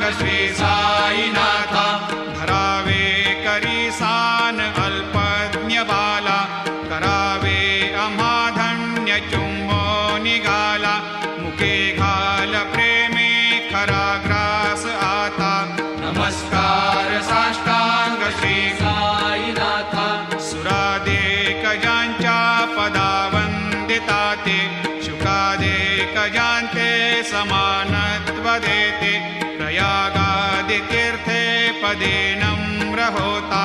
साष्टांग श्री साईनाथा धरावे करीसान अल्पज्ञ बाला करावे अमाधन्य चुंबो निघाला मुखे घाल प्रेमे खरा ग्रास आता नमस्कार साष्टांग श्री साईनाथा सुरादेक ज्यांच्या पदा वंदिता ते शुकादेक ज्यांचे समानत्व देते प्रयागादि तीर्थे पदे नम्र होता